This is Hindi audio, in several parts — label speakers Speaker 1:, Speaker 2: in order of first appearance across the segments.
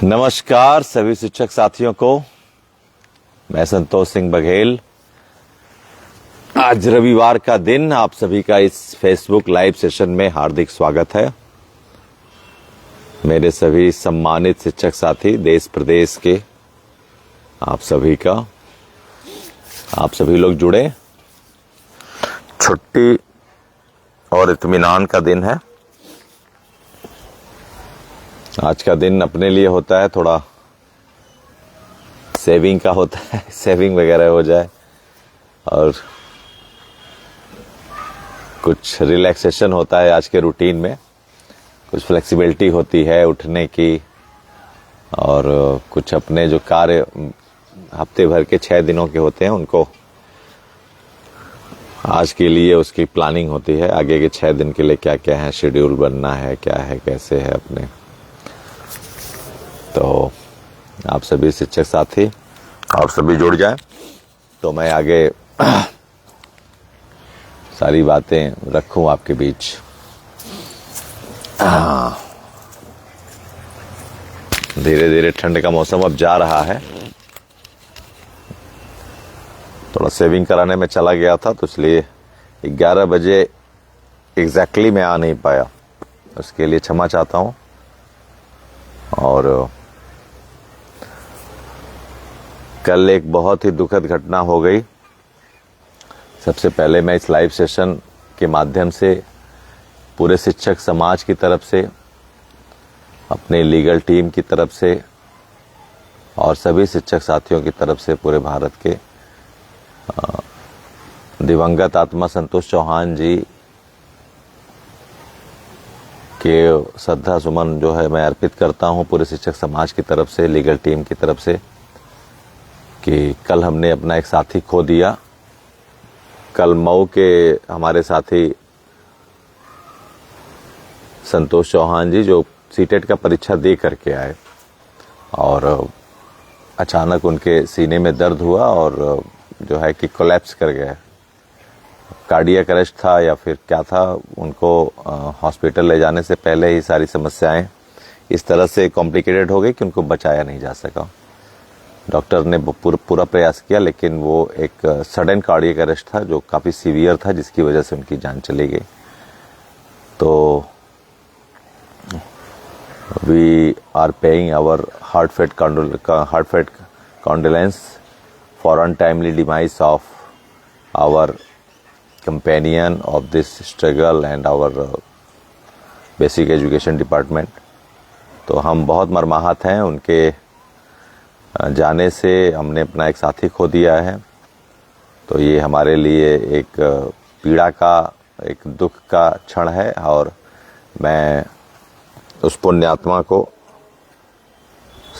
Speaker 1: नमस्कार सभी शिक्षक साथियों को। मैं संतोष सिंह बघेल। आज रविवार का दिन, आप सभी का इस फेसबुक लाइव सेशन में हार्दिक स्वागत है। मेरे सभी सम्मानित शिक्षक साथी देश प्रदेश के, आप सभी का, आप सभी लोग जुड़े। छुट्टी और इत्मीनान का दिन है। आज का दिन अपने लिए होता है, थोड़ा सेविंग का होता है, सेविंग वगैरह हो जाए और कुछ रिलैक्सेशन होता है। आज के रूटीन में कुछ फ्लेक्सिबिलिटी होती है उठने की, और कुछ अपने जो कार्य हफ्ते भर के 6 दिनों के होते हैं उनको आज के लिए उसकी प्लानिंग होती है। आगे के 6 दिन के लिए क्या क्या है, शेड्यूल बनना है, क्या है, कैसे है अपने। तो आप सभी शिक्षक साथी, आप सभी जुड़ जाएं तो मैं आगे सारी बातें रखूं आपके बीच। धीरे धीरे ठंड का मौसम अब जा रहा है। थोड़ा सेविंग कराने में चला गया था, तो इसलिए 11 बजे एग्जैक्टली मैं आ नहीं पाया। उसके लिए क्षमा चाहता हूं। और कल एक बहुत ही दुखद घटना हो गई। सबसे पहले मैं इस लाइव सेशन के माध्यम से पूरे शिक्षक समाज की तरफ से, अपने लीगल टीम की तरफ से और सभी शिक्षक साथियों की तरफ से, पूरे भारत के दिवंगत आत्मा संतोष चौहान जी के श्रद्धा सुमन जो है मैं अर्पित करता हूं पूरे शिक्षक समाज की तरफ से, लीगल टीम की तरफ से, कि कल हमने अपना एक साथी खो दिया। कल मऊ के हमारे साथी संतोष चौहान जी, जो सीटेट का परीक्षा दे करके आए और अचानक उनके सीने में दर्द हुआ और जो है कि कोलैप्स कर गए। कार्डियक अरेस्ट था या फिर क्या था, उनको हॉस्पिटल ले जाने से पहले ही सारी समस्याएं इस तरह से कॉम्प्लिकेटेड हो गई कि उनको बचाया नहीं जा सका। डॉक्टर ने पूरा प्रयास किया, लेकिन वो एक सडन कार्डियक अरेस्ट था जो काफ़ी सीवियर था, जिसकी वजह से उनकी जान चली गई। तो we are paying our heartfelt condolence for untimely demise of our companion of this struggle and our basic education department। तो हम बहुत मर्माहत हैं उनके जाने से। हमने अपना एक साथी खो दिया है, तो ये हमारे लिए एक पीड़ा का, एक दुख का क्षण है। और मैं उस पुण्यात्मा को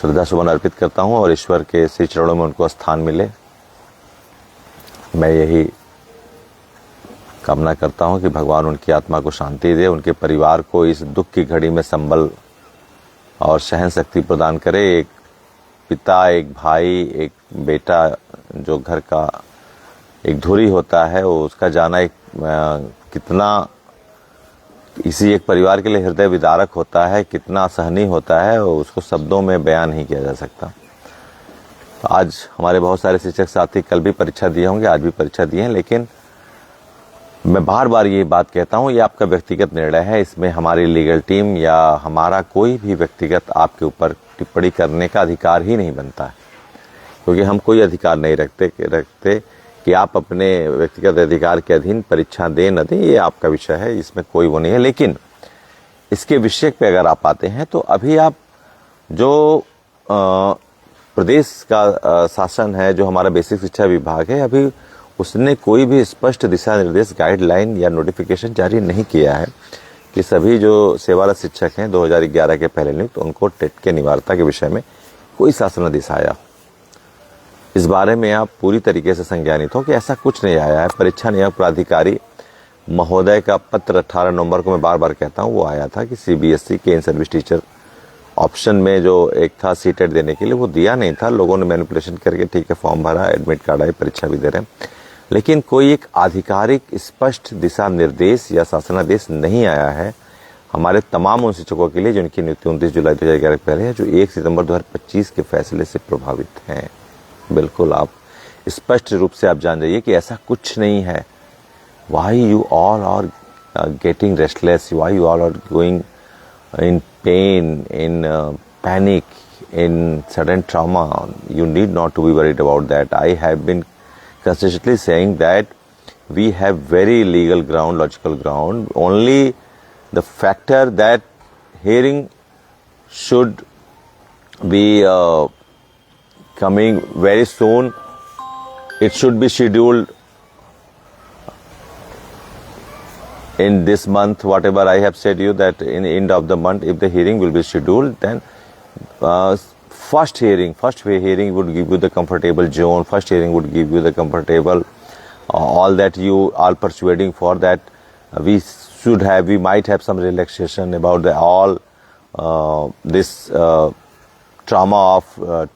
Speaker 1: श्रद्धा सुमन अर्पित करता हूं और ईश्वर के श्री चरणों में उनको स्थान मिले, मैं यही कामना करता हूं कि भगवान उनकी आत्मा को शांति दे, उनके परिवार को इस दुख की घड़ी में संबल और सहन शक्ति प्रदान करे। एक पिता, एक भाई, एक बेटा जो घर का एक धुरी होता है, वो उसका जाना एक कितना इसी एक परिवार के लिए हृदय विदारक होता है, कितना असहनीय होता है, उसको शब्दों में बयान नहीं किया जा सकता। आज हमारे बहुत सारे शिक्षक साथी कल भी परीक्षा दिए होंगे, आज भी परीक्षा दिए हैं, लेकिन मैं बार बार ये बात कहता हूँ, ये आपका व्यक्तिगत निर्णय है। इसमें हमारी लीगल टीम या हमारा कोई भी व्यक्तिगत आपके ऊपर टिप्पणी करने का अधिकार ही नहीं बनता है, क्योंकि हम कोई अधिकार नहीं रखते कि आप अपने व्यक्तिगत अधिकार के अधीन परीक्षा दें न दें, ये आपका विषय है, इसमें कोई वो नहीं है। लेकिन इसके विषय पे अगर आप आते हैं तो अभी आप जो प्रदेश का शासन है, जो हमारा बेसिक शिक्षा विभाग है, अभी उसने कोई भी स्पष्ट दिशा निर्देश, गाइडलाइन या नोटिफिकेशन जारी नहीं किया है कि सभी जो सेवारत शिक्षक हैं 2011 के पहले नियुक्त, तो उनको टेट के निवार्ता के विषय में कोई शासनादेश आया। इस बारे में आप पूरी तरीके से संज्ञानित हो कि ऐसा कुछ नहीं आया है। परीक्षा नियामक प्राधिकारी महोदय का पत्र 18 नवंबर को, मैं बार बार कहता हूं, वो आया था कि सीबीएसई के इन सर्विस टीचर ऑप्शन में जो एक था सीटेट देने के लिए, वो दिया नहीं था। लोगों ने मैनिपुलेशन करके ठीक है फॉर्म भरा, एडमिट कार्ड आई, परीक्षा भी दे रहे हैं, लेकिन कोई एक आधिकारिक स्पष्ट दिशा निर्देश या शासनादेश नहीं आया है हमारे तमाम उन शिक्षकों के लिए जिनकी नियुक्ति 29 जुलाई 2011 के पहले है, जो 1 सितंबर 2025 के फैसले से प्रभावित हैं। बिल्कुल आप स्पष्ट रूप से आप जान जाइए कि ऐसा कुछ नहीं है। Why you all are getting restless, why you all are going in pain, in panic, in sudden trauma? You need not to be worried about that. I have been consistently saying that we have very legal ground, logical ground. Only the factor that hearing should be coming very soon. It should be scheduled in this month, whatever I have said you, that in the end of the month, if the hearing will be scheduled, then first hearing would give you the comfortable zone. First hearing would give you the comfortable, all that you are persuading for, that we might have some relaxation about this trauma of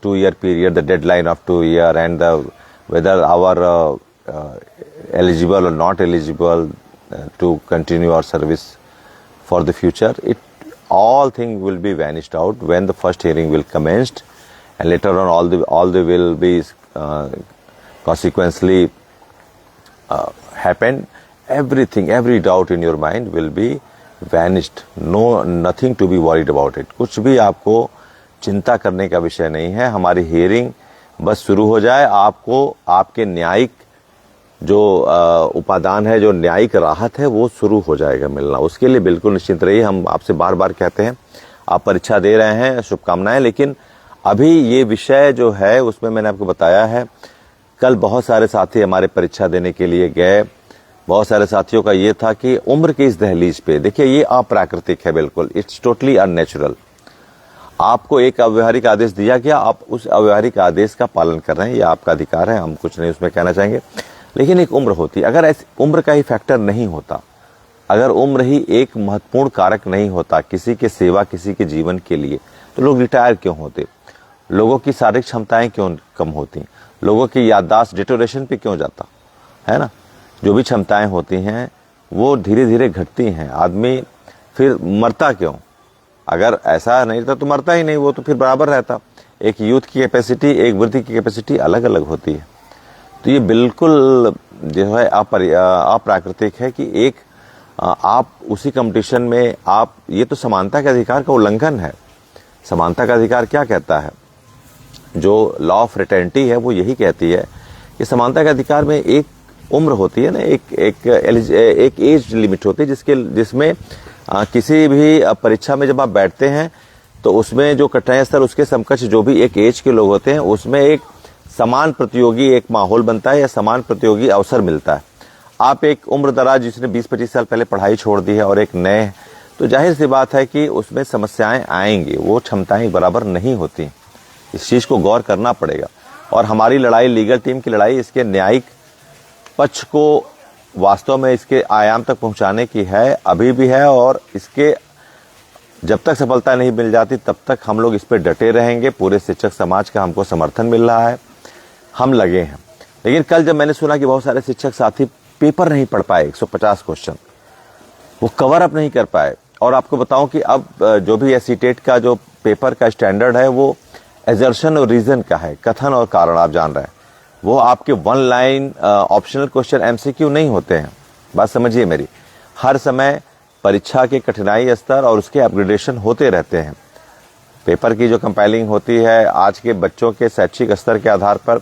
Speaker 1: 2-year period, the deadline of 2 year, and whether our eligible or not eligible to continue our service for the future. All things will be vanished out when the first hearing will commenced, and later on all the will be consequently happened. Everything, every doubt in your mind will be vanished. Nothing to be worried about it. कुछ भी आपको चिंता करने का विषय नहीं है। हमारी हियरिंग बस शुरू हो जाए, आपको आपके न्यायिक जो उपादान है, जो न्यायिक राहत है, वो शुरू हो जाएगा मिलना। उसके लिए बिल्कुल निश्चिंत रहिए। हम आपसे बार बार कहते हैं, आप परीक्षा दे रहे हैं, शुभकामनाएं, लेकिन अभी ये विषय जो है उसमें मैंने आपको बताया है, कल बहुत सारे साथी हमारे परीक्षा देने के लिए गए। बहुत सारे साथियों का ये था कि उम्र की इस दहलीज पे, देखिए ये अप्राकृतिक है, बिल्कुल इट्स टोटली अननेचुरल। आपको एक अव्यवहारिक आदेश दिया गया, आप उस अव्यवहारिक आदेश का पालन कर रहे हैं, ये आपका अधिकार है, हम कुछ नहीं उसमें कहना चाहेंगे। लेकिन एक उम्र होती, अगर ऐसी उम्र का ही फैक्टर नहीं होता, अगर उम्र ही एक महत्वपूर्ण कारक नहीं होता किसी के सेवा, किसी के जीवन के लिए, तो लोग रिटायर क्यों होते? लोगों की शारीरिक क्षमताएं क्यों कम होती? लोगों की याददाश्त डिटोरेशन पे क्यों जाता है ना? जो भी क्षमताएं होती हैं वो धीरे धीरे घटती हैं। आदमी फिर मरता क्यों? अगर ऐसा नहीं था तो मरता ही नहीं, वो तो फिर बराबर रहता। एक यूथ की कैपेसिटी, एक वृद्धि की कैपेसिटी अलग अलग होती है। तो ये बिल्कुल जो है अप्राकृतिक है कि एक आप उसी कंपटीशन में आप, ये तो समानता के अधिकार का उल्लंघन है। समानता का अधिकार क्या कहता है? जो लॉ ऑफ फ्रेटर्निटी है वो यही कहती है कि समानता के अधिकार में एक उम्र होती है ना, एक एज लिमिट होती है जिसमें किसी भी परीक्षा में जब आप बैठते हैं तो उसमें जो कठिनाई स्तर उसके समकक्ष जो भी एक एज के लोग होते हैं, उसमें एक समान प्रतियोगी एक माहौल बनता है या समान प्रतियोगी अवसर मिलता है। आप एक उम्र दराज जिसने 20-25 साल पहले पढ़ाई छोड़ दी है और एक नए, तो जाहिर सी बात है कि उसमें समस्याएं आएंगी, वो क्षमताएं बराबर नहीं होती। इस चीज को गौर करना पड़ेगा। और हमारी लड़ाई, लीगल टीम की लड़ाई, इसके न्यायिक पक्ष को वास्तव में इसके आयाम तक पहुंचाने की है, अभी भी है, और इसके जब तक सफलता नहीं मिल जाती तब तक हम लोग इस पर डटे रहेंगे। पूरे शिक्षक समाज का हमको समर्थन मिल रहा है, हम लगे हैं। लेकिन कल जब मैंने सुना कि बहुत सारे शिक्षक साथी पेपर नहीं पढ़ पाए, 150 क्वेश्चन वो कवर अप नहीं कर पाए, और आपको बताऊं कि अब जो भी एसीटेट का जो पेपर का स्टैंडर्ड है वो एजर्शन और रीजन का है, कथन और कारण, आप जान रहे हैं। वो आपके 1 लाइन ऑप्शनल क्वेश्चन एमसीक्यू नहीं होते हैं। बात समझिए मेरी, हर समय परीक्षा के कठिनाई स्तर और उसके अपग्रेडेशन होते रहते हैं। पेपर की जो कंपाइलिंग होती है आज के बच्चों के शैक्षिक स्तर के आधार पर,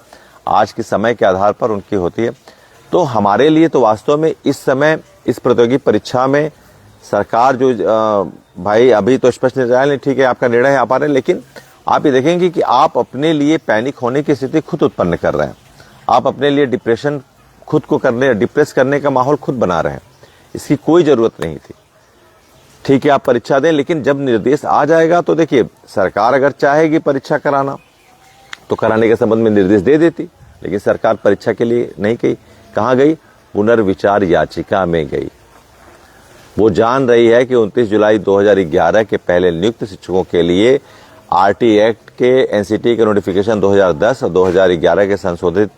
Speaker 1: आज के समय के आधार पर उनकी होती है। तो हमारे लिए तो वास्तव में इस समय इस प्रतियोगी परीक्षा में सरकार जो भाई अभी तो स्पष्ट निर्णय नहीं, ठीक है आपका निर्णय है, आप आ रहे हैं, लेकिन आप ये देखेंगे कि आप अपने लिए पैनिक होने की स्थिति खुद उत्पन्न कर रहे हैं। आप अपने लिए डिप्रेशन खुद को डिप्रेस करने का माहौल खुद बना रहे हैं। इसकी कोई जरूरत नहीं थी। ठीक है आप परीक्षा दें, लेकिन जब निर्देश आ जाएगा तो देखिए, सरकार अगर चाहेगी परीक्षा कराना तो कराने के संबंध में निर्देश दे देती, लेकिन सरकार परीक्षा के लिए नहीं गई। कहां गई? पुनर्विचार याचिका में गई। वो जान रही है कि 29 जुलाई 2011 के पहले नियुक्त शिक्षकों के लिए आरटी एक्ट के, एनसीटी के नोटिफिकेशन 2010 और 2011 के संशोधित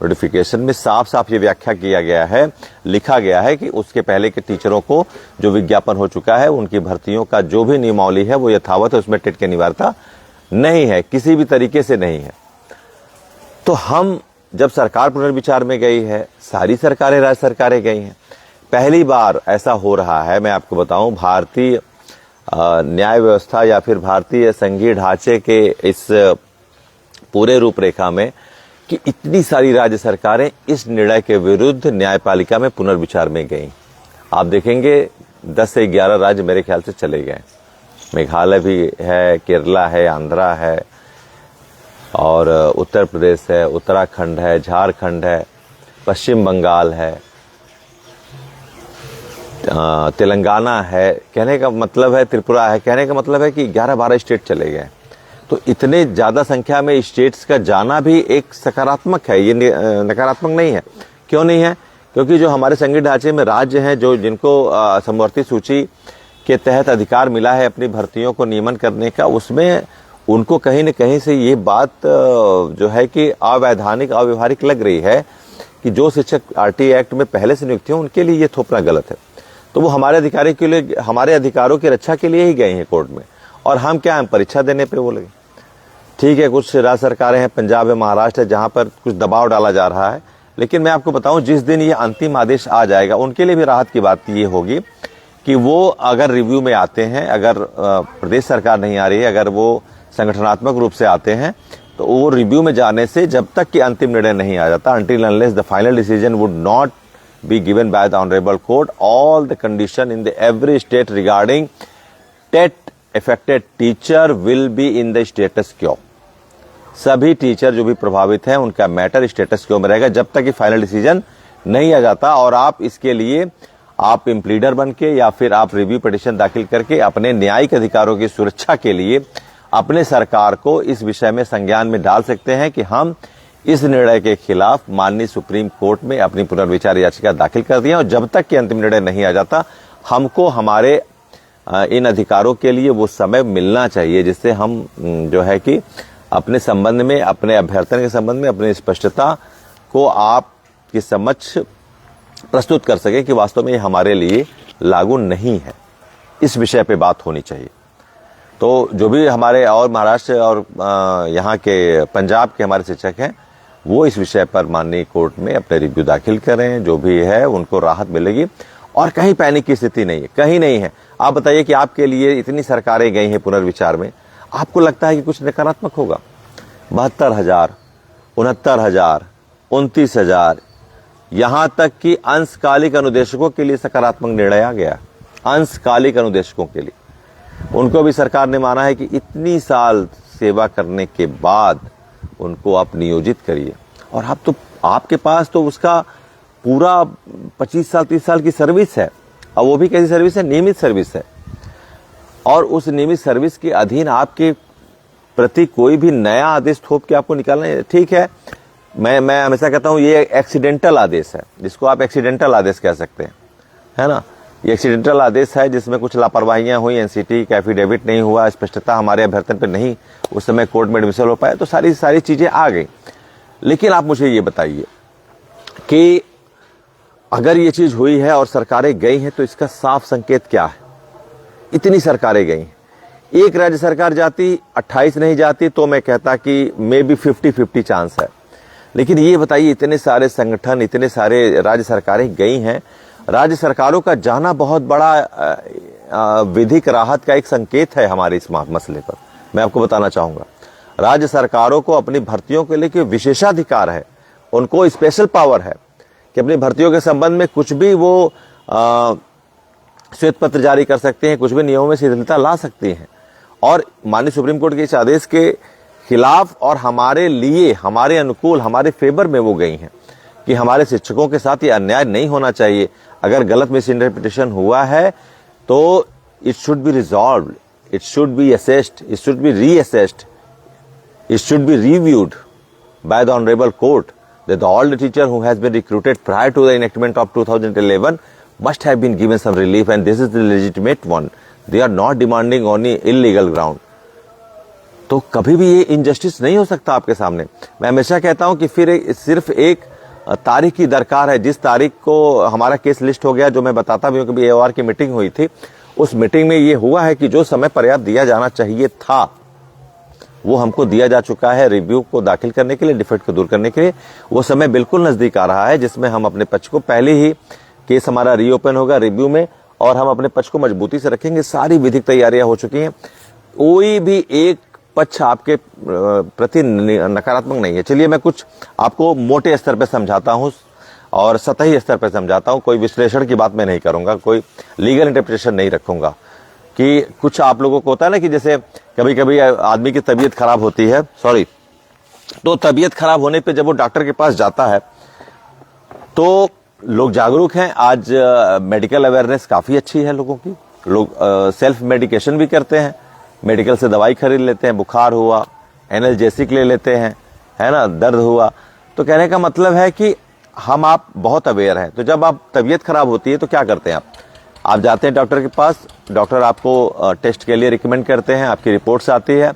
Speaker 1: नोटिफिकेशन में साफ साफ ये व्याख्या किया गया है, लिखा गया है कि उसके पहले के टीचरों को जो विज्ञापन हो चुका है उनकी भर्तियों का जो भी नियमावली है वो यथावत है, उसमें टेट की अनिवार्यता नहीं है, किसी भी तरीके से नहीं है। तो हम जब सरकार पुनर्विचार में गई है, सारी सरकारें राज्य सरकारें गई हैं, पहली बार ऐसा हो रहा है, मैं आपको बताऊं, भारतीय न्याय व्यवस्था या फिर भारतीय संघीय ढांचे के इस पूरे रूपरेखा में कि इतनी सारी राज्य सरकारें इस निर्णय के विरुद्ध न्यायपालिका में पुनर्विचार में गई। आप देखेंगे 10 से 11 राज्य मेरे ख्याल से चले गए। मेघालय भी है, केरला है, आंध्रा है और उत्तर प्रदेश है, उत्तराखंड है, झारखंड है, पश्चिम बंगाल है, तेलंगाना है, कहने का मतलब है त्रिपुरा है, कहने का मतलब है कि 11-12 स्टेट चले गए। तो इतने ज्यादा संख्या में स्टेट्स का जाना भी एक सकारात्मक है, ये नकारात्मक नहीं है। क्यों नहीं है? क्योंकि जो हमारे संघीय ढांचे में राज्य हैं जो जिनको समवर्ती सूची के तहत अधिकार मिला है अपनी भर्तियों को नियमन करने का, उसमें उनको कहीं न कहीं से ये बात जो है कि अवैधानिक अव्यवहारिक लग रही है कि जो शिक्षक आरटी एक्ट में पहले से नियुक्त हैं उनके लिए ये थोपना गलत है। तो वो हमारे अधिकारी के लिए, हमारे अधिकारों की रक्षा के लिए ही गए हैं कोर्ट में, और हम क्या, हम परीक्षा देने पे बोले। ठीक है, कुछ राज्य सरकारें हैं, पंजाब है, महाराष्ट्र है, जहां पर कुछ दबाव डाला जा रहा है, लेकिन मैं आपको बताऊं जिस दिन ये अंतिम आदेश आ जाएगा उनके लिए भी राहत की बात ये होगी कि वो अगर रिव्यू में आते हैं, अगर प्रदेश सरकार नहीं आ रही है, अगर वो संगठनात्मक रूप से आते हैं, तो वो रिव्यू में जाने से जब तक कि अंतिम निर्णय नहीं आ जाता, until unless the final decision would not be given by the honorable court, all the condition in the every state regarding TET affected teacher will be in the status quo। सभी टीचर जो भी प्रभावित हैं उनका मैटर स्टेटस क्यो में रहेगा जब तक कि फाइनल डिसीजन नहीं आ जाता। और आप इसके लिए आप इम्प्लीडर बन के या फिर आप रिव्यू पिटीशन दाखिल करके अपने न्यायिक अधिकारों की सुरक्षा के लिए अपने सरकार को इस विषय में संज्ञान में डाल सकते हैं कि हम इस निर्णय के खिलाफ माननीय सुप्रीम कोर्ट में अपनी पुनर्विचार याचिका दाखिल कर दिया, और जब तक कि अंतिम निर्णय नहीं आ जाता हमको हमारे इन अधिकारों के लिए वो समय मिलना चाहिए जिससे हम जो है कि अपने संबंध में, अपने अभ्यर्थन के संबंध में अपनी स्पष्टता को आपकी समक्ष प्रस्तुत कर सके कि वास्तव में ये हमारे लिए लागू नहीं है। इस विषय पे बात होनी चाहिए। तो जो भी हमारे और महाराष्ट्र और यहाँ के पंजाब के हमारे शिक्षक हैं वो इस विषय पर माननीय कोर्ट में अपने रिव्यू दाखिल करें, जो भी है उनको राहत मिलेगी। और कहीं पैनिक की स्थिति नहीं है, कहीं नहीं है। आप बताइए कि आपके लिए इतनी सरकारें गई हैं पुनर्विचार में, आपको लगता है कि कुछ नकारात्मक होगा? 72,000, 69,000, 29,000, यहां तक कि अंशकालिक अनुदेशकों के लिए सकारात्मक निर्णय आ गया। अंशकालिक अनुदेशकों के लिए उनको भी सरकार ने माना है कि इतनी साल सेवा करने के बाद उनको आप नियोजित करिए, और आप तो आपके पास तो उसका पूरा 25 साल 30 साल की सर्विस है। अब वो भी कैसी सर्विस है? नियमित सर्विस है। और उस नियमित सर्विस के अधीन आपके प्रति कोई भी नया आदेश थोप के आपको निकालना है, ठीक है। मैं हमेशा कहता हूं ये एक्सीडेंटल आदेश है, जिसको आप एक्सीडेंटल आदेश कह सकते हैं, है ना। ये एक्सीडेंटल आदेश है जिसमें कुछ लापरवाहियां हुई, एनसीटी का एफिडेविट नहीं हुआ, स्पष्टता हमारे अभ्यर्थन पर नहीं उस समय कोर्ट में एडमिशन हो पाया, तो सारी चीजें आ गई। लेकिन आप मुझे ये बताइए कि अगर ये चीज हुई है और सरकारें गई हैं तो इसका साफ संकेत क्या है? इतनी सरकारें गई, एक राज्य सरकार जाती, 28 नहीं जाती, तो मैं कहता कि मे बी 50-50 चांस है। लेकिन ये बताइए, इतने सारे संगठन, इतने सारे राज्य सरकारें गई हैं, राज्य सरकारों का जाना बहुत बड़ा विधिक राहत का एक संकेत है हमारे इस मसले पर। मैं आपको बताना चाहूंगा, राज्य सरकारों को अपनी भर्तियों के लिए विशेषाधिकार है, उनको स्पेशल पावर है कि अपनी भर्तियों के संबंध में कुछ भी वो श्वेत पत्र जारी कर सकते हैं, कुछ भी नियमों में शिथिलता ला सकती हैं। और माननीय सुप्रीम कोर्ट के इस आदेश के खिलाफ और हमारे लिए, हमारे अनुकूल, हमारे फेवर में वो गई हैं कि हमारे शिक्षकों के साथ ये अन्याय नहीं होना चाहिए। अगर गलत मिस इंटरप्रिटेशन हुआ है तो it should be resolved, it should be assessed, it should be reassessed, it should be reviewed by the honorable court that all the teacher who has been recruited prior to the enactment of 2011 must have been given some relief, and this is the legitimate one. They are not demanding on illegal ground. तो कभी भी ये इनजस्टिस नहीं हो सकता आपके सामने। मैं हमेशा कहता हूं कि फिर सिर्फ एक तारीख की दरकार है। जिस तारीख को हमारा केस लिस्ट हो गया, जो मैं बताता भी हूँ कि AOR की मीटिंग हुई थी, उस मीटिंग में ये हुआ है कि जो समय पर्याप्त दिया जाना चाहिए था वो हमको दिया जा चुका है रिव्यू को दाखिल करने के लिए, डिफेक्ट को दूर करने के लिए। वो समय बिल्कुल नजदीक आ रहा है जिसमें हम अपने पक्ष को, पहले ही केस हमारा रीओपन होगा रिव्यू में और हम अपने पक्ष को मजबूती से रखेंगे। सारी विधिक तैयारियां हो चुकी हैं। कोई भी एक पक्ष आपके प्रति नकारात्मक नहीं है। चलिए मैं कुछ आपको मोटे स्तर पर समझाता हूं और सतही स्तर पर समझाता हूं। कोई विश्लेषण की बात मैं नहीं करूंगा, कोई लीगल इंटरप्रिटेशन नहीं रखूंगा। कि कुछ आप लोगों को होता है ना कि जैसे कभी कभी आदमी की तबीयत खराब होती है, तो तबीयत खराब होने पे जब वो डॉक्टर के पास जाता है तो लोग जागरूक हैं। आज मेडिकल अवेयरनेस काफी अच्छी है लोगों की। लोग सेल्फ मेडिकेशन भी करते हैं, मेडिकल से दवाई खरीद लेते हैं। बुखार हुआ, एनाल्जेसिक ले लेते हैं, है ना, दर्द हुआ। तो कहने का मतलब है कि आप बहुत अवेयर हैं। तो जब आप तबीयत खराब होती है तो क्या करते हैं आप जाते हैं डॉक्टर के पास, डॉक्टर आपको टेस्ट के लिए रिकमेंड करते हैं, आपकी रिपोर्ट्स आती है।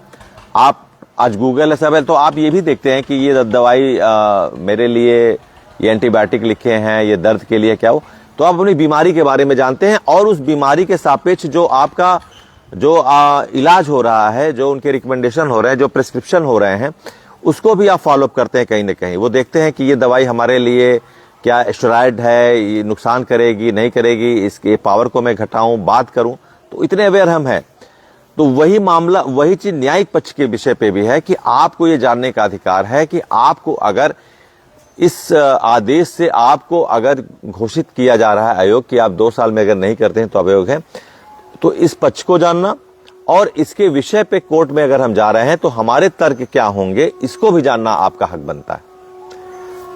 Speaker 1: आप आज गूगल है सब है, तो आप ये भी देखते हैं कि ये दवाई मेरे लिए, ये एंटीबायोटिक लिखे हैं, ये दर्द के लिए क्या हो। तो आप अपनी बीमारी के बारे में जानते हैं और उस बीमारी के सापेक्ष जो आपका इलाज हो रहा है, जो उनके रिकमेंडेशन हो रहे हैं, जो प्रिस्क्रिप्शन हो रहे हैं, उसको भी आप फॉलोअप करते हैं कहीं ना कहीं। वो देखते हैं कि ये दवाई हमारे लिए क्या स्टेरॉइड है, ये नुकसान करेगी नहीं करेगी, इसके पावर को मैं घटाऊं, बात करूं। तो इतने अवेयर हम हैं। तो वही मामला, वही चीज न्यायिक पक्ष के विषय पे भी है कि आपको ये जानने का अधिकार है कि आपको अगर इस आदेश से आपको अगर घोषित किया जा रहा है आयोग कि आप 2 साल में अगर नहीं करते हैं तो अवयोग है, तो इस पक्ष को जानना और इसके विषय पे कोर्ट में अगर हम जा रहे हैं तो हमारे तर्क क्या होंगे, इसको भी जानना आपका हक बनता है।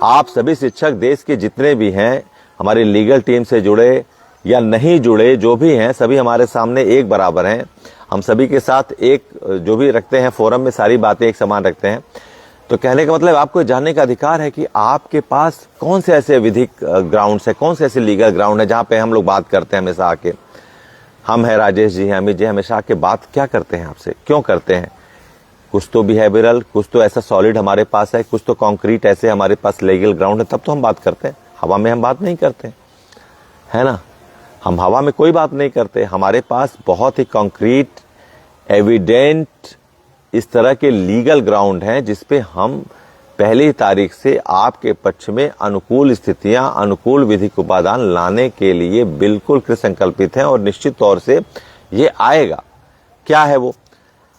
Speaker 1: आप सभी शिक्षक देश के जितने भी हैं, हमारी लीगल टीम से जुड़े या नहीं जुड़े, जो भी हैं, सभी हमारे सामने एक बराबर हैं। हम सभी के साथ एक जो भी रखते हैं फोरम में, सारी बातें एक समान रखते हैं। तो कहने का मतलब आपको जानने का अधिकार है कि आपके पास कौन से ऐसे विधिक ग्राउंड्स है, कौन से ऐसे लीगल ग्राउंड है जहां पे हम लोग बात करते हैं हमेशा आके। हम है राजेश जी हैं, अमित जी, हमेशा आके बात क्या करते हैं आपसे, क्यों करते हैं? कुछ तो बिहेवियरल, कुछ तो ऐसा सॉलिड हमारे पास है, कुछ तो कॉन्क्रीट ऐसे हमारे पास लीगल ग्राउंड है, तब तो हम बात करते हैं। हवा में हम बात नहीं करते, है ना। हम हवा में कोई बात नहीं करते। हमारे पास बहुत ही कॉन्क्रीट, एविडेंट इस तरह के लीगल ग्राउंड हैं जिसपे हम पहली तारीख से आपके पक्ष में अनुकूल स्थितियां, अनुकूल विधिक उपादान लाने के लिए बिल्कुल कृतसंकल्पित हैं और निश्चित तौर से ये आएगा। क्या है वो?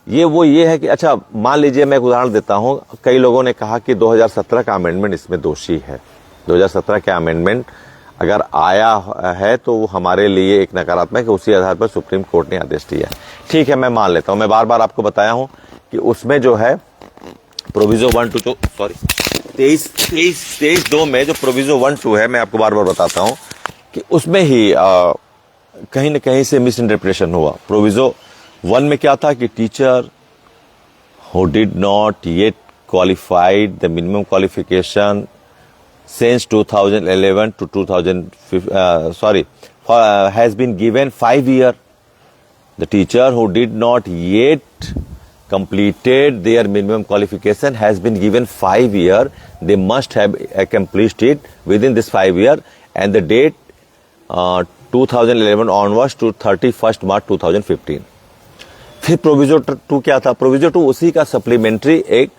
Speaker 1: ये है कि अच्छा मान लीजिए, मैं एक उदाहरण देता हूं। कई लोगों ने कहा कि 2017 का अमेंडमेंट इसमें दोषी है। 2017 का अमेंडमेंट अगर आया है तो वो हमारे लिए एक नकारात्मक है, उसी आधार पर सुप्रीम कोर्ट ने आदेश दिया है। ठीक है, मैं मान लेता हूं। मैं बार बार आपको बताया हूं कि उसमें जो है प्रोविजो 1-2, सॉरी 23-2 में जो प्रोविजो 1-2 है, मैं आपको बार बार बताता हूं कि उसमें ही कहीं न कहीं से मिस इंटरप्रिटेशन हुआ। प्रोविजो 1 में क्या था कि teacher who did not yet qualified the minimum qualification since 2011 to 2015, has been given 5 years. The teacher who did not yet completed their minimum qualification has been given 5 years. They must have accomplished it within this 5 years, and the date 2011 onwards to 31st March 2015. फिर प्रोविजो 2 क्या था? प्रोविजो 2 उसी का सप्लीमेंट्री एक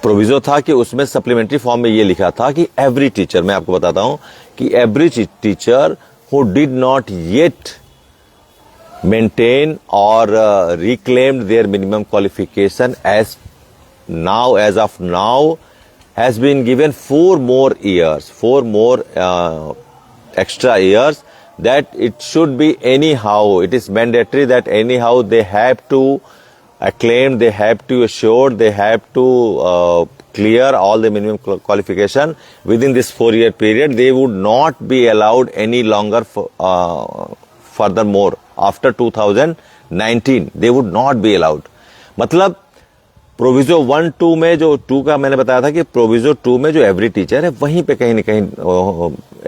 Speaker 1: प्रोविजो था कि उसमें सप्लीमेंट्री फॉर्म में ये लिखा था कि एवरी टीचर, मैं आपको बताता हूं कि every teacher who did not yet maintain और reclaimed their minimum qualification as of now has been given 4 more years, 4 more extra years, that it should be anyhow, it is mandatory that anyhow they have to acclaim, they have to assure, they have to clear all the minimum qualification within this 4-year period. They would not be allowed any longer furthermore after 2019. They would not be allowed. मतलब प्रोविजो 1-2 में जो 2 का मैंने बताया था कि प्रोविजो 2 में जो एवरी टीचर है, वहीं पे कहीं न कहीं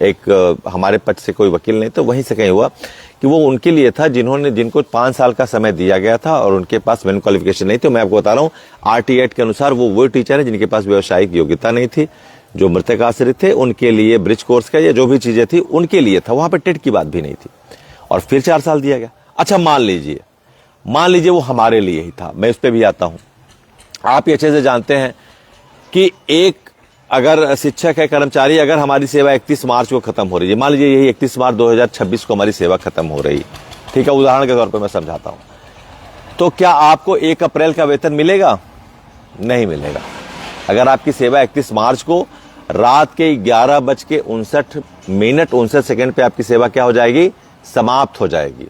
Speaker 1: एक हमारे पक्ष से कोई वकील नहीं, तो वहीं से कहीं हुआ कि वो उनके लिए था जिनको 5 साल का समय दिया गया था और उनके पास मेन क्वालिफिकेशन नहीं थी। तो मैं आपको बता रहा हूँ, RT एक्ट के अनुसार वो टीचर है जिनके पास व्यावसायिक योग्यता नहीं थी, जो मृतक आश्रित थे, उनके लिए ब्रिज कोर्स का या जो भी चीजें थी उनके लिए था। वहां पर टेट की बात भी नहीं थी और फिर 4 साल दिया गया। अच्छा, मान लीजिए वो हमारे लिए ही था। मैं उस पर भी आता हूं। आप ये अच्छे से जानते हैं कि एक अगर शिक्षक है, कर्मचारी, अगर हमारी सेवा 31 मार्च को खत्म हो रही है, मान लीजिए यही 31 मार्च 2026 को हमारी सेवा खत्म हो रही, ठीक है, उदाहरण के तौर पर मैं समझाता हूं, तो क्या आपको 1 अप्रैल का वेतन मिलेगा? नहीं मिलेगा। अगर आपकी सेवा 31 मार्च को रात के 11:59 पे आपकी सेवा क्या हो जाएगी? समाप्त हो जाएगी।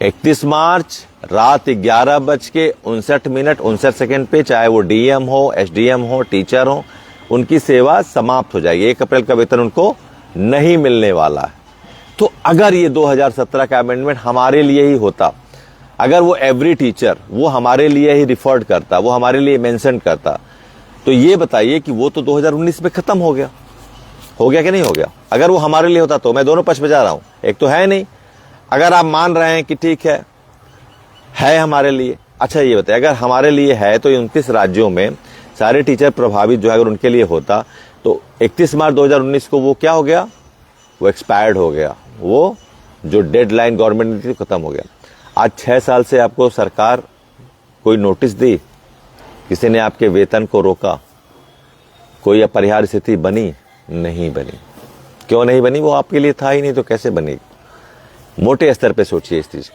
Speaker 1: 31 मार्च रात 11:59 पे, चाहे वो DM हो, SDM हो, टीचर हो, उनकी सेवा समाप्त हो जाएगी। 1 अप्रैल का वेतन उनको नहीं मिलने वाला है। तो अगर ये 2017 का अमेंडमेंट हमारे लिए ही होता, अगर वो एवरी टीचर वो हमारे लिए ही रिफर्ड करता, वो हमारे लिए मेंशन करता, तो ये बताइए कि वो तो 2019 में खत्म हो गया कि नहीं हो गया? अगर वो हमारे लिए होता तो, मैं दोनों पक्ष में जा रहा हूं, एक तो है नहीं। अगर आप मान रहे हैं कि ठीक है हमारे लिए, अच्छा ये बताइए, अगर हमारे लिए है तो 29 राज्यों में सारे टीचर प्रभावित जो है, अगर उनके लिए होता तो 31 मार्च 2019 को वो क्या हो गया? वो एक्सपायर्ड हो गया। वो जो डेडलाइन गवर्नमेंट ने थी खत्म हो गया। आज 6 साल से आपको सरकार कोई नोटिस दी? किसी ने आपके वेतन को रोका? कोई अपरिहार्य स्थिति बनी? नहीं बनी। क्यों नहीं बनी? वो आपके लिए था ही नहीं, तो कैसे बनेगी? मोटे स्तर पे सोचिए इस चीज।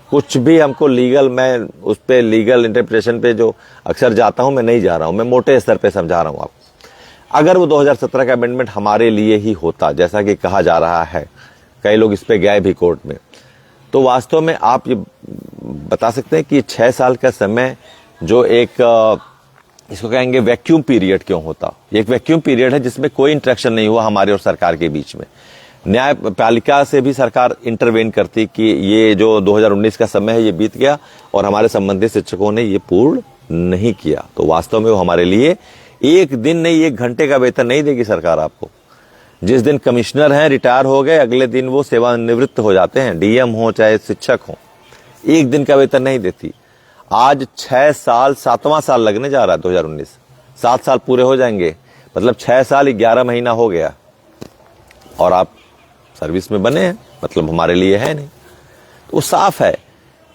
Speaker 1: कुछ भी हमको लीगल, मैं उस पे लीगल इंटरप्रिटेशन पे जो अक्सर जाता हूं, मैं नहीं जा रहा हूं, मैं मोटे स्तर पे समझा रहा हूं आपको। अगर वो 2017 का अमेंडमेंट हमारे लिए ही होता, जैसा कि कहा जा रहा है, कई लोग इस पे गए भी कोर्ट में, तो वास्तव में आप ये बता सकते हैं कि 6 साल का समय जो एक इसको कहेंगे वैक्यूम पीरियड क्यों होता? ये एक वैक्यूम पीरियड है जिसमें कोई इंटरेक्शन नहीं हुआ हमारे और सरकार के बीच में। न्यायपालिका से भी सरकार इंटरवेन करती कि ये जो 2019 का समय है ये बीत गया और हमारे संबंधित शिक्षकों ने ये पूर्ण नहीं किया, तो वास्तव में वो हमारे लिए एक दिन नहीं, 1 घंटे का वेतन नहीं देगी सरकार आपको। जिस दिन कमिश्नर हैं रिटायर हो गए, अगले दिन वो सेवानिवृत्त हो जाते हैं, DM हो चाहे शिक्षक हो, 1 दिन का वेतन नहीं देती। आज 6 साल, 7वां साल लगने जा रहा है 2019, 7 साल पूरे हो जाएंगे, मतलब 6 साल 11 महीना हो गया और आप सर्विस में बने हैं, मतलब हमारे लिए है नहीं। तो साफ है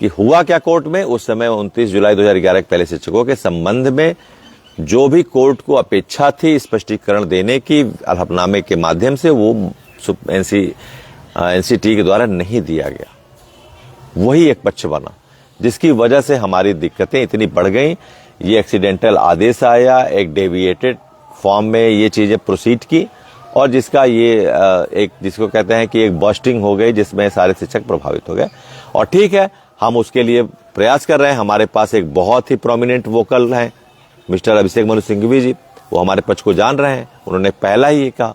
Speaker 1: कि हुआ क्या कोर्ट में उस समय 29 जुलाई 2011 के पहले शिक्षकों के संबंध में जो भी कोर्ट को अपेक्षा थी स्पष्टीकरण देने की हलफनामे के माध्यम से, वो NCT के द्वारा नहीं दिया गया। वही एक पक्ष बना जिसकी वजह से हमारी दिक्कतें इतनी बढ़ गई। ये एक्सीडेंटल आदेश आया, एक डेविएटेड फॉर्म में ये चीजें प्रोसीड की और जिसका ये एक जिसको कहते हैं कि एक बस्टिंग हो गई, जिसमें सारे शिक्षक प्रभावित हो गए। और ठीक है, हम उसके लिए प्रयास कर रहे हैं। हमारे पास एक बहुत ही प्रोमिनेंट वोकल हैं मिस्टर अभिषेक मनु सिंघवी जी, वो हमारे पक्ष को जान रहे हैं। उन्होंने पहला ही ये कहा,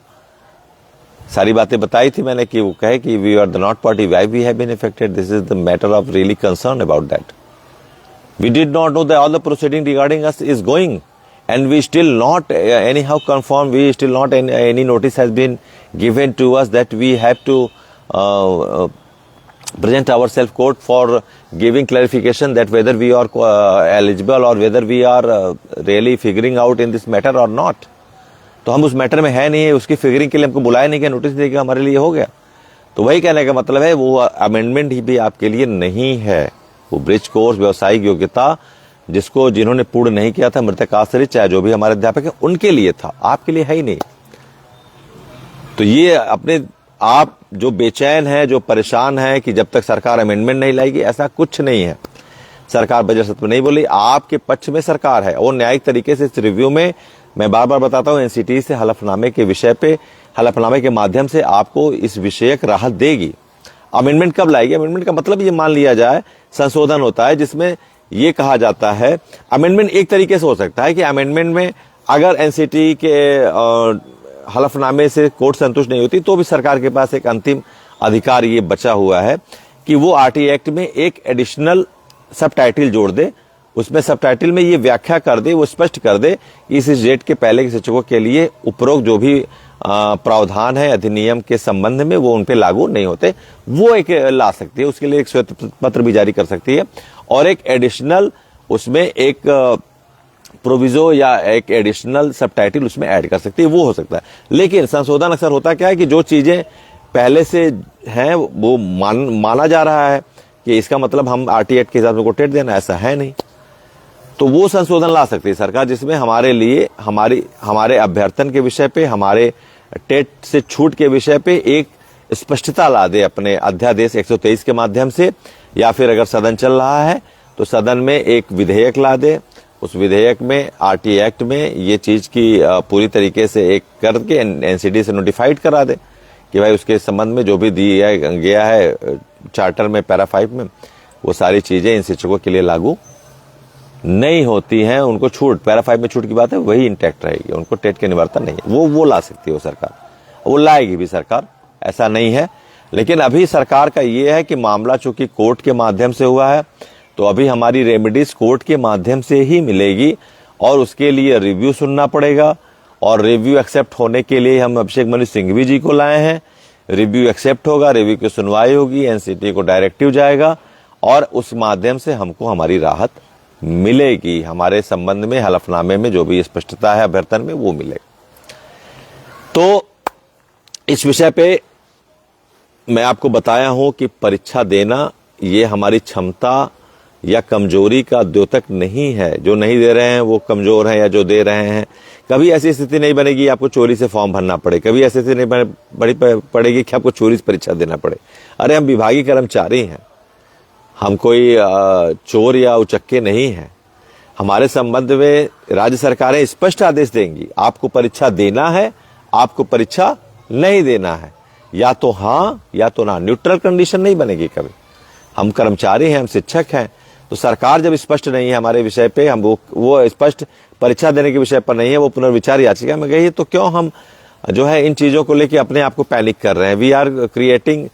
Speaker 1: सारी बातें बताई थी मैंने कि वो कहे कि we are the not party, why we have been affected, this is the matter of really concern about that. We did not know that all the proceeding regarding us is going and we still not anyhow confirm, we still not any notice has been given to us that we have to present ourselves court for giving clarification that whether we are eligible or whether we are really figuring out in this matter or not। तो हम उस मैटर में है नहीं है, उसकी फिगरिंग के लिए हमको बुलाया नहीं गया, नोटिस देगा हमारे लिए हो गया। तो वही कहने का मतलब है वो अमेंडमेंट ही भी आपके लिए नहीं है। वो ब्रिज कोर्स व्यावसायिक योग्यता जिन्होंने पूर्ण नहीं किया था, मृतक आश्रित चाहे जो भी हमारे अध्यापक है, उनके लिए था, आपके लिए है ही नहीं। तो ये आप जो बेचैन है, जो परेशान है कि जब तक सरकार अमेंडमेंट नहीं लाएगी, ऐसा कुछ नहीं है। सरकार बजट सत्र में नहीं बोली, आपके पक्ष में सरकार है और न्यायिक तरीके से इस रिव्यू में मैं बार बार बताता हूं, NCT से हलफनामे के विषय पे, हलफनामे के माध्यम से आपको इस विषयक राहत देगी। अमेंडमेंट कब लाएगी? अमेंडमेंट का मतलब ये मान लिया जाए संशोधन होता है जिसमें ये कहा जाता है, अमेंडमेंट एक तरीके से हो सकता है कि अमेंडमेंट में अगर NCT के हलफनामे से कोर्ट संतुष्ट नहीं होती तो भी सरकार के पास एक अंतिम अधिकार ये बचा हुआ है कि वो RT एक्ट में एक एडिशनल सब टाइटल जोड़ दे, उसमें सब टाइटल में ये व्याख्या कर दे, वो स्पष्ट कर दे कि इस डेट के पहले के शिक्षकों के लिए उपरोक्त जो भी प्रावधान है अधिनियम के संबंध में वो उन पे लागू नहीं होते, वो एक ला सकती है, उसके लिए एक श्वेत पत्र भी जारी कर सकती है और एक एडिशनल उसमें एक प्रोविजो या एक एडिशनल सबटाइटल उसमें ऐड कर सकती है, वो हो सकता है। लेकिन संशोधन अक्सर होता क्या है कि जो चीजें पहले से हैं वो माना जा रहा है कि इसका मतलब हम आरटी एक्ट के हिसाब से को टेट देना, ऐसा है नहीं, तो वो संशोधन ला सकती है सरकार जिसमें हमारे लिए हमारे अभ्यर्थन के विषय पे, हमारे टेट से छूट के विषय पे एक स्पष्टता ला दे अपने अध्यादेश 123 के माध्यम से, या फिर अगर सदन चल रहा है तो सदन में एक विधेयक ला दे, उस विधेयक में आरटी एक्ट में ये चीज की पूरी तरीके से एक करके एनसीडी से नोटिफाइड करा दे कि भाई उसके संबंध में जो भी दिया गया है चार्टर में पैरा 5 में वो सारी चीजें इन शिक्षकों के लिए लागू नहीं होती हैं, उनको छूट, पैरा 5 में छूट की बात है वही इंटैक्ट रहेगी, उनको टेट के निवर्तन नहीं है, वो ला सकती है वो सरकार, वो लाएगी भी सरकार, ऐसा नहीं है। लेकिन अभी सरकार का ये है कि मामला चूंकि कोर्ट के माध्यम से हुआ है तो अभी हमारी रेमेडीज कोर्ट के माध्यम से ही मिलेगी और उसके लिए रिव्यू सुनना पड़ेगा, और रिव्यू एक्सेप्ट होने के लिए हम अभिषेक मनु सिंघवी जी को लाए हैं। रिव्यू एक्सेप्ट होगा, रिव्यू की सुनवाई होगी, एनसीटी को डायरेक्टिव जाएगा और उस माध्यम से हमको हमारी राहत मिलेगी, हमारे संबंध में हलफनामे में जो भी स्पष्टता है अभ्यर्थन में वो मिलेगा। तो इस विषय पे मैं आपको बताया हूं कि परीक्षा देना ये हमारी क्षमता या कमजोरी का द्योतक नहीं है, जो नहीं दे रहे हैं वो कमजोर हैं या जो दे रहे हैं। कभी ऐसी स्थिति नहीं बनेगी आपको चोरी से फॉर्म भरना पड़े, कभी ऐसी स्थिति नहीं पड़ेगी कि आपको चोरी से परीक्षा देना पड़े। अरे हम विभागीय कर्मचारी हैं, हम कोई चोर या उचक्के नहीं हैं। हमारे संबंध में राज्य सरकारें स्पष्ट आदेश देंगी, आपको परीक्षा देना है, आपको परीक्षा नहीं देना है, या तो हाँ या तो ना, न्यूट्रल कंडीशन नहीं बनेगी कभी। हम कर्मचारी हैं, हम शिक्षक हैं, तो सरकार जब स्पष्ट नहीं है हमारे विषय पे, हम वो स्पष्ट परीक्षा देने के विषय पर नहीं है, वो पुनर्विचार याचिका में गई है, तो क्यों हम जो है इन चीजों को लेके अपने आप को पैनिक कर रहे हैं। We are creating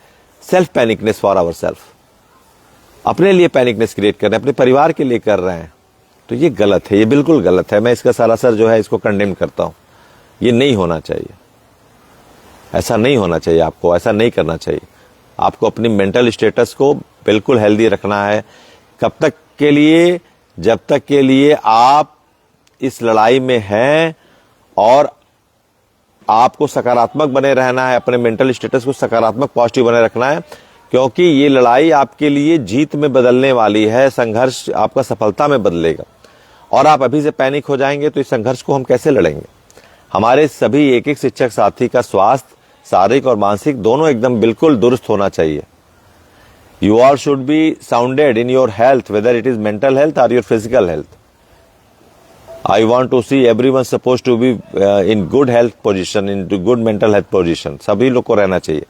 Speaker 1: self panicness for our self, अपने लिए पैनिकनेस क्रिएट कर रहे हैं, अपने परिवार के लिए कर रहे हैं, तो ये गलत है, ये बिल्कुल गलत है। मैं इसका सरासर जो है इसको कंडेम करता हूं, ये नहीं होना चाहिए, ऐसा नहीं होना चाहिए, आपको ऐसा नहीं करना चाहिए। आपको अपनी मेंटल स्टेटस को बिल्कुल हेल्दी रखना है। कब तक के लिए? जब तक के लिए आप इस लड़ाई में हैं और आपको सकारात्मक बने रहना है, अपने मेंटल स्टेटस को सकारात्मक पॉजिटिव बने रखना है, क्योंकि ये लड़ाई आपके लिए जीत में बदलने वाली है, संघर्ष आपका सफलता में बदलेगा। और आप अभी से पैनिक हो जाएंगे तो इस संघर्ष को हम कैसे लड़ेंगे? हमारे सभी एक एक शिक्षक साथी का स्वास्थ्य शारीरिक और मानसिक दोनों एकदम बिल्कुल दुरुस्त होना चाहिए। You all should be sounded in your health, whether it is mental health or your physical health. I want to see everyone supposed to be in good health position, in good mental health position. सभी लोग को रहना चाहिए,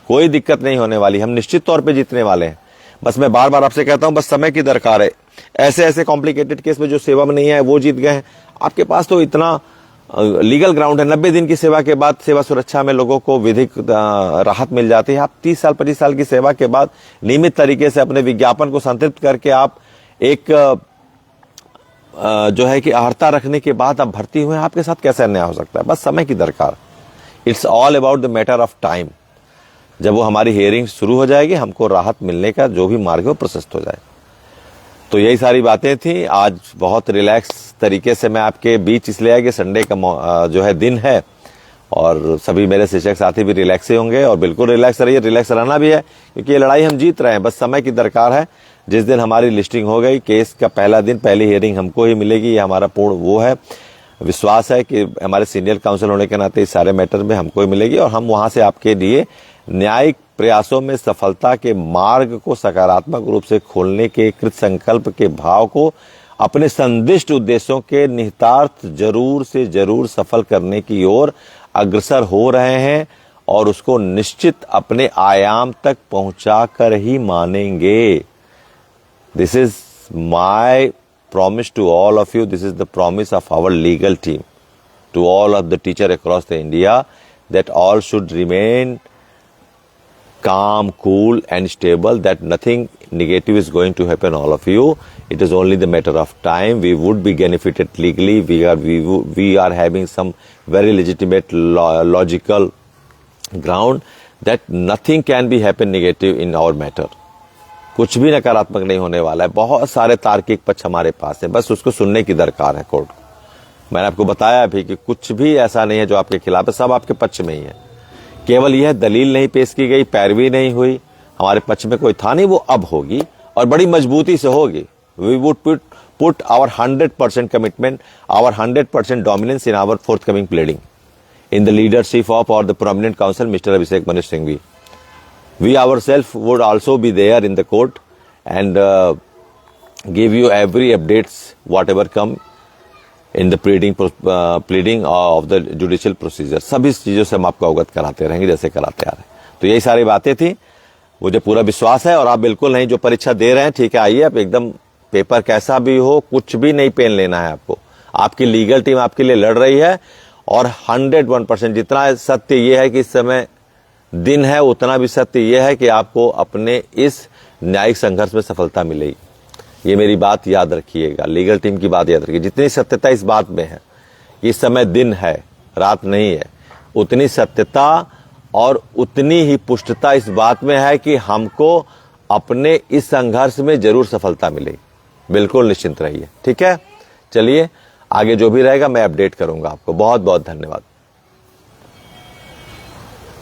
Speaker 1: कोई दिक्कत नहीं होने वाली, हम निश्चित तौर पे जीतने वाले हैं। बस मैं बार बार आपसे कहता हूं, बस समय की दरकार है। ऐसे ऐसे कॉम्प्लिकेटेड केस में जो सेवा में नहीं है वो जीत गए हैं। आपके पास तो इतना लीगल ग्राउंड है, 90 दिन की सेवा के बाद सेवा सुरक्षा में लोगों को विधिक राहत मिल जाती है। आप 30 साल 25 साल की सेवा के बाद नियमित तरीके से अपने विज्ञापन को संतृप्त करके आप एक जो है कि अर्हता रखने के बाद आप भर्ती हुए, आपके साथ कैसे अन्याय हो सकता है? बस समय की दरकार। It's all about the matter of time. जब वो हमारी हियरिंग शुरू हो जाएगी, हमको राहत मिलने का जो भी मार्ग है वो प्रशस्त हो जाएगा। तो यही सारी बातें थी। आज बहुत रिलैक्स तरीके से मैं आपके बीच इसलिए आया कि संडे का जो है दिन है और सभी मेरे शिक्षक साथी भी रिलैक्स ही होंगे, और बिल्कुल रिलैक्स रहिए, रिलैक्स रहना भी है, क्योंकि ये लड़ाई हम जीत रहे हैं। बस समय की दरकार है। जिस दिन हमारी लिस्टिंग हो गई, केस का पहला दिन, पहली हियरिंग हमको ही मिलेगी, ये हमारा पूर्ण वो है विश्वास है कि हमारे सीनियर काउंसिल होने के नाते इस सारे मैटर में हमको ही मिलेगी, और हम वहां से आपके लिए न्यायिक प्रयासों में सफलता के मार्ग को सकारात्मक रूप से खोलने के कृत संकल्प के भाव को अपने संदिष्ट उद्देश्यों के निहितार्थ जरूर से जरूर सफल करने की ओर अग्रसर हो रहे हैं, और उसको निश्चित अपने आयाम तक पहुंचा कर ही मानेंगे। This is my promise to all of you. This is the promise of our legal team to all of the teachers across the India, that all should remain calm, cool and stable, that nothing negative is going to happen all of you. It is only the matter of time. We would be benefited legally. We are having some very legitimate logical ground that nothing can be happen negative in our matter. कुछ भी नकारात्मक नहीं होने वाला है. बहुत सारे तार्किक पक्ष हमारे पास है, बस उसको सुनने की दरकार है कोर्ट को. मैंने आपको बताया भी कि कुछ भी ऐसा नहीं है जो आपके खिलाफ है, सब आपके पक्ष में ही है. केवल यह दलील नहीं पेश की गई, पैरवी नहीं हुई, हमारे पक्ष में कोई था नहीं, वो अब होगी और बड़ी मजबूती से होगी. We would put our 100% commitment, our 100% dominance in our forthcoming pleading in the leadership of or the prominent counsel Mr. Abhishek Manu Singhvi. We ourselves would also be there in the court and give you every updates whatever come in the pleading of the judicial procedure. सभी चीजों से हम आपको अवगत कराते रहेंगे जैसे कराते आ रहे हैं. तो यही सारी बातें थी. मुझे पूरा विश्वास है और आप बिल्कुल नहीं जो परीक्षा दे रहे हैं, ठीक है, आइए आप एकदम, पेपर कैसा भी हो, कुछ भी नहीं पेन लेना है आपको. आपकी लीगल टीम आपके लिए लड़ रही है और 101% जितना सत्य ये है कि इस समय दिन है, उतना भी सत्य ये है कि आपको अपने इस न्यायिक संघर्ष में सफलता मिलेगी. ये मेरी बात याद रखिएगा, लीगल टीम की बात याद रखिए. जितनी सत्यता इस बात में है, इस समय दिन है, रात नहीं है, उतनी सत्यता और उतनी ही पुष्टता इस बात में है कि हमको अपने इस संघर्ष में जरूर सफलता मिलेगी. बिल्कुल निश्चिंत रहिए. ठीक है, चलिए आगे जो भी रहेगा मैं अपडेट करूंगा आपको. बहुत बहुत धन्यवाद.